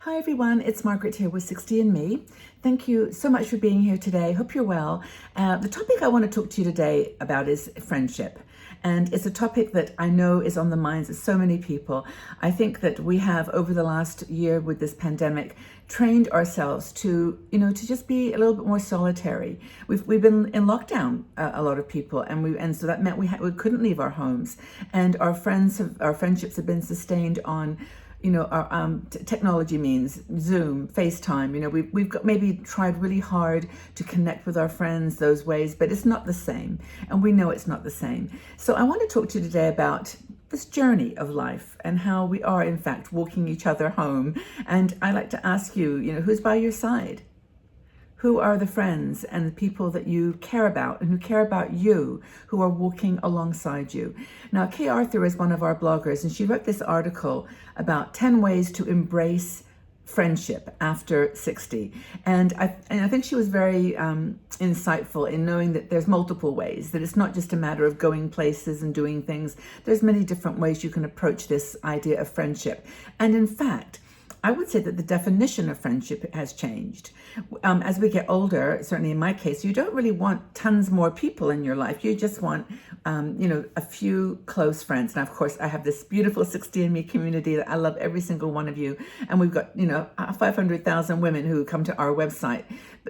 Hi everyone, it's Margaret here with 60 and Me. Thank you so much for being here today. Hope you're well. The topic I want to talk to you today about is friendship. And it's a topic that I know is on the minds of so many people. I think that we have, over the last year with this pandemic, trained ourselves to just be a little bit more solitary. We've been in lockdown, a lot of people, and so that meant we couldn't leave our homes, and our friendships have been sustained on our technology means Zoom, FaceTime. We've got maybe tried really hard to connect with our friends those ways, but it's not the same, and we know it's not the same. So I want to talk to you today about this journey of life and how we are in fact walking each other home. And I like to ask you, who's by your side? Who are the friends and the people that you care about and who care about you, who are walking alongside you? Now, Kay Arthur is one of our bloggers, and she wrote this article about 10 ways to embrace friendship after 60. And I think she was very insightful in knowing that there's multiple ways, that it's not just a matter of going places and doing things. There's many different ways you can approach this idea of friendship. And in fact, I would say that the definition of friendship has changed. As we get older, certainly in my case, you don't really want tons more people in your life. You just want, a few close friends. Now, of course, I have this beautiful 60 and Me community that I love every single one of you. And we've got, 500,000 women who come to our website.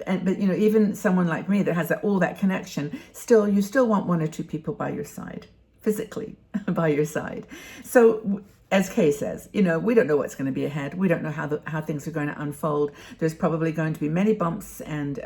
But even someone like me that has all that connection, you still want one or two people by your side, physically by your side. So, as Kay says, we don't know what's going to be ahead. We don't know how things are going to unfold. There's probably going to be many bumps and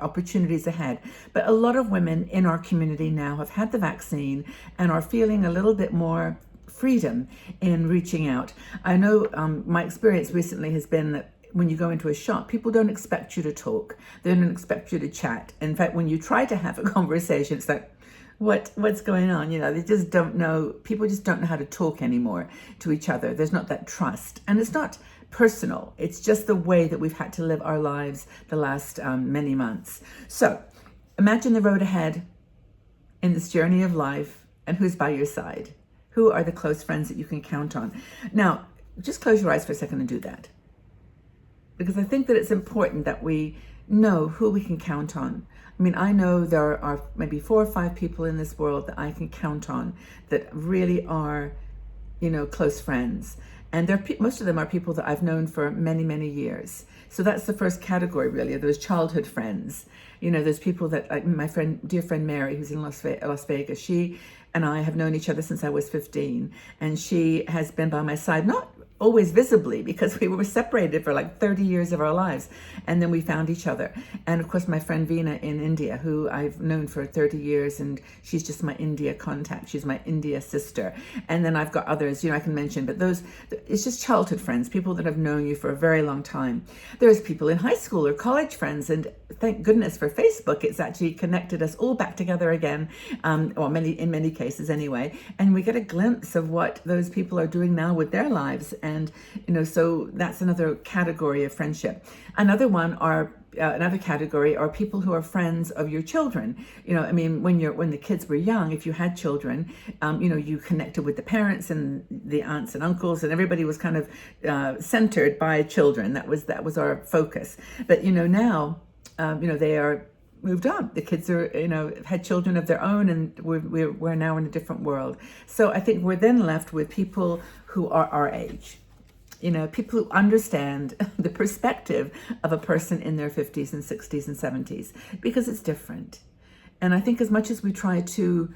opportunities ahead. But a lot of women in our community now have had the vaccine and are feeling a little bit more freedom in reaching out. I know my experience recently has been that when you go into a shop, people don't expect you to talk. They don't expect you to chat. In fact, when you try to have a conversation, it's like, what's going on? They just don't know. People just don't know how to talk anymore to each other. There's not that trust, and it's not personal. It's just the way that we've had to live our lives the last many months. So imagine the road ahead in this journey of life, and who's by your side? Who are the close friends that you can count on? Now, just close your eyes for a second and do that, because I think that it's important that we know who we can count on. I know there are maybe 4 or 5 people in this world that I can count on that really are, close friends. And most of them are people that I've known for many, many years. So that's the first category, really, of those childhood friends. Those people that, like my dear friend Mary, who's in Las Vegas, she and I have known each other since I was 15. And she has been by my side, not always visibly, because we were separated for like 30 years of our lives, and then we found each other. And of course, my friend Veena in India, who I've known for 30 years, and she's just my India contact. She's my India sister. And then I've got others, I can mention, but it's just childhood friends, people that have known you for a very long time. There's people in high school or college friends, and thank goodness for Facebook, it's actually connected us all back together again, in many cases anyway, and we get a glimpse of what those people are doing now with their lives. And so that's another category of friendship. Another category are people who are friends of your children. When the kids were young, if you had children, you connected with the parents and the aunts and uncles, and everybody was kind of centered by children. That was our focus. But now, they are moved on. The kids are, had children of their own, and we're now in a different world. So I think we're then left with people who are our age. People who understand the perspective of a person in their 50s and 60s and 70s, because it's different. And I think as much as we try to,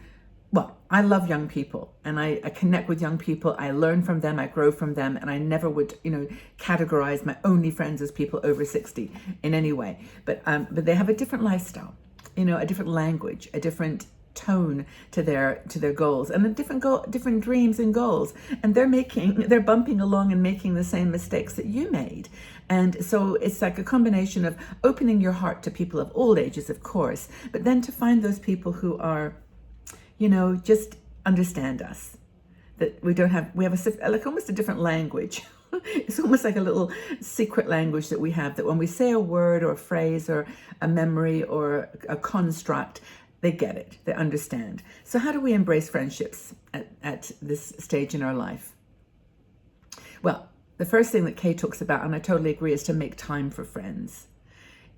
I love young people, and I connect with young people. I learn from them, I grow from them, and I never would, categorize my only friends as people over 60 in any way. But they have a different lifestyle, a different language, a different tone to their goals, and a different dreams and goals, and they're bumping along and making the same mistakes that you made. And so it's like a combination of opening your heart to people of all ages, of course, but then to find those people who are, just understand us, that we have almost a different language. It's almost like a little secret language that we have, that when we say a word or a phrase or a memory or a construct, they get it, they understand. So how do we embrace friendships at this stage in our life? Well, the first thing that Kay talks about, and I totally agree, is to make time for friends.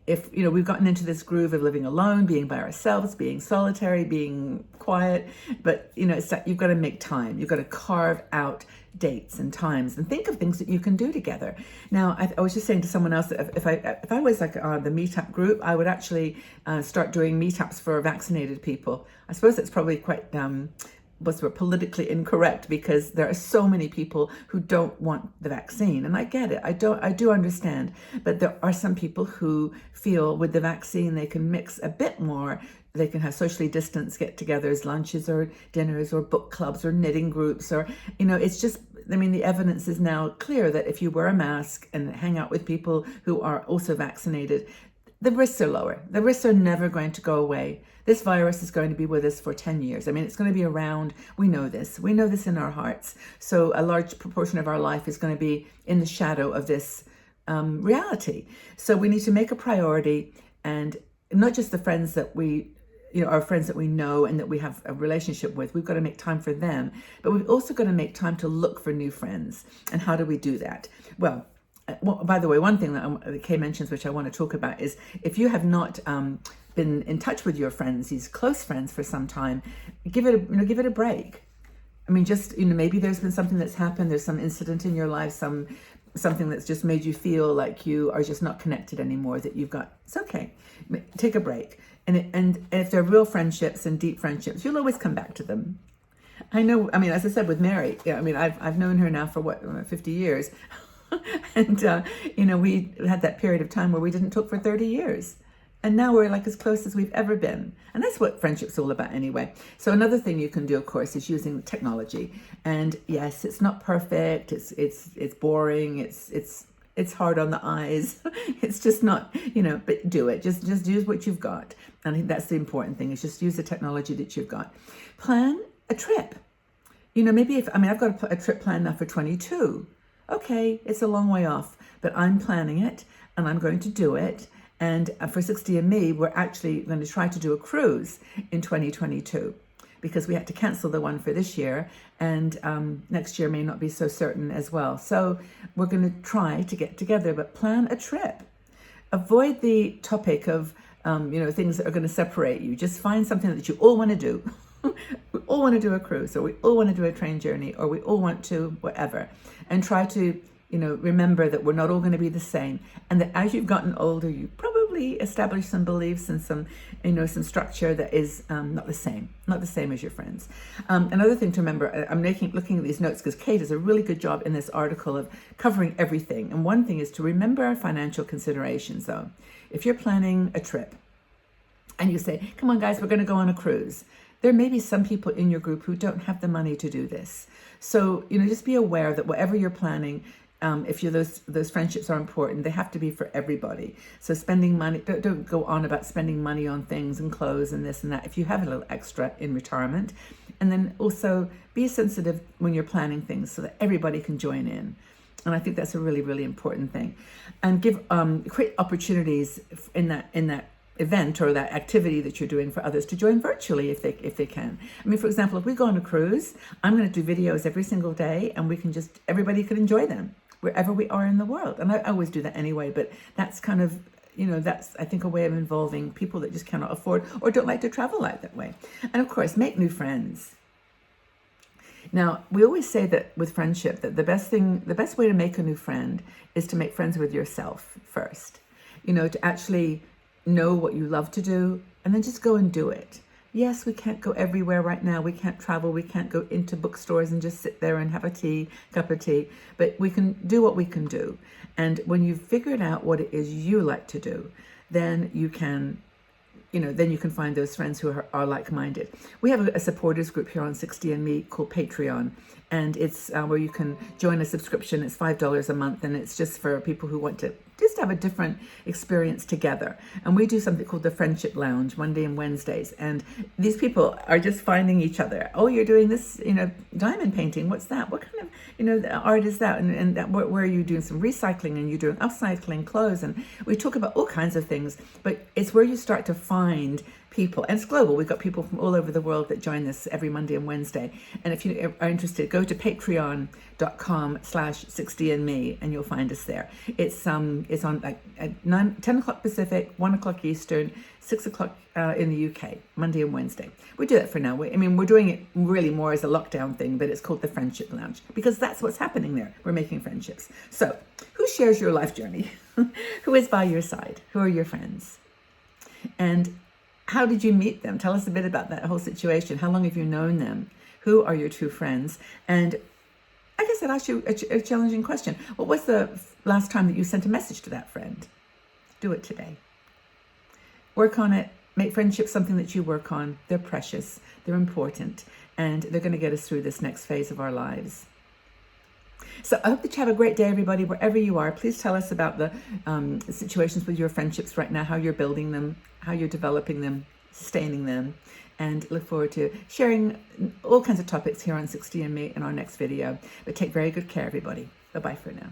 If, we've gotten into this groove of living alone, being by ourselves, being solitary, being quiet, but, it's that you've got to make time. You've got to carve out dates and times and think of things that you can do together. Now, I was just saying to someone else that if I was like the meetup group, I would actually start doing meetups for vaccinated people. I suppose that's probably quite what's politically incorrect, because there are so many people who don't want the vaccine, and I get it. I do understand, but there are some people who feel with the vaccine they can mix a bit more. They can have socially distanced get-togethers, lunches or dinners or book clubs or knitting groups, or it's just, the evidence is now clear that if you wear a mask and hang out with people who are also vaccinated, the risks are lower. The risks are never going to go away. This virus is going to be with us for 10 years. It's going to be around. We know this. We know this in our hearts. So a large proportion of our life is going to be in the shadow of this reality. So we need to make a priority, and not just the friends that our friends that we know and that we have a relationship with. We've got to make time for them, but we've also got to make time to look for new friends. And how do we do that? Well, by the way, one thing that Kay mentions, which I want to talk about, is if you have not been in touch with your friends, these close friends, for some time, give it a break. Just maybe there's been something that's happened. There's some incident in your life, something that's just made you feel like you are just not connected anymore. It's okay. Take a break. And if they're real friendships and deep friendships, you'll always come back to them. I know. As I said with Mary, I've known her now for 50 years. And, we had that period of time where we didn't talk for 30 years. And now we're like as close as we've ever been. And that's what friendship's all about anyway. So another thing you can do, of course, is using technology. And yes, it's not perfect. It's boring. It's hard on the eyes. It's just not, but do it. Just use what you've got. And I think that's the important thing, is just use the technology that you've got. Plan a trip. Maybe I've got a trip planned now for 22. Okay, it's a long way off, but I'm planning it and I'm going to do it. And for 60andMe, we're actually going to try to do a cruise in 2022, because we had to cancel the one for this year, and next year may not be so certain as well. So we're going to try to get together, but plan a trip. Avoid the topic of, things that are going to separate you. Just find something that you all want to do. We all want to do a cruise, or we all want to do a train journey, or we all want to whatever, and try to remember that we're not all going to be the same, and that as you've gotten older, you probably establish some beliefs and some structure that is not the same as your friends. Another thing to remember, I'm looking at these notes because Kate does a really good job in this article of covering everything. And one thing is to remember financial considerations, though. If you're planning a trip and you say, come on guys, we're going to go on a cruise, there may be some people in your group who don't have the money to do this. So, just be aware that whatever you're planning, if those friendships are important, they have to be for everybody. So spending money, don't go on about spending money on things and clothes and this and that if you have a little extra in retirement. And then also be sensitive when you're planning things so that everybody can join in. And I think that's a really, really important thing. And create opportunities in that event or that activity that you're doing for others to join virtually if they can. For example, if we go on a cruise, I'm going to do videos every single day, and everybody can enjoy them wherever we are in the world. And I always do that anyway, but that's kind of, that's, I think, a way of involving people that just cannot afford or don't like to travel like that way. And of course, make new friends. Now, we always say that with friendship, that the best way to make a new friend is to make friends with yourself first. To actually know what you love to do, and then just go and do it. Yes, we can't go everywhere right now. We can't travel. We can't go into bookstores and just sit there and have a cup of tea. But we can do what we can do. And when you've figured out what it is you like to do, then you can find those friends who are like-minded. We have a supporters group here on 60andMe called Patreon. And it's where you can join a subscription. It's $5 a month, and it's just for people who want to just have a different experience together. And we do something called the Friendship Lounge, Monday and Wednesdays. And these people are just finding each other. Oh, you're doing this, diamond painting. What's that? What kind of, art is that? And where are you doing some recycling, and you're doing upcycling clothes? And we talk about all kinds of things. But it's where you start to find people, and it's global. We've got people from all over the world that join us every Monday and Wednesday. And if you are interested, go to patreon.com/60andme and you'll find us there. It's on like at 10 o'clock Pacific, 1 o'clock Eastern, 6 o'clock in the UK, Monday and Wednesday. We do that for now. We're doing it really more as a lockdown thing, but it's called the Friendship Lounge because that's what's happening there. We're making friendships. So who shares your life journey? Who is by your side? Who are your friends? And how did you meet them? Tell us a bit about that whole situation. How long have you known them? Who are your true friends? And I guess I'd ask you a challenging question. What was the last time that you sent a message to that friend? Do it today. Work on it. Make friendships something that you work on. They're precious. They're important. And they're going to get us through this next phase of our lives. So I hope that you have a great day, everybody, wherever you are. Please tell us about the situations with your friendships right now, how you're building them, how you're developing them, sustaining them, and look forward to sharing all kinds of topics here on 60 and Me in our next video. But take very good care, everybody. Bye-bye for now.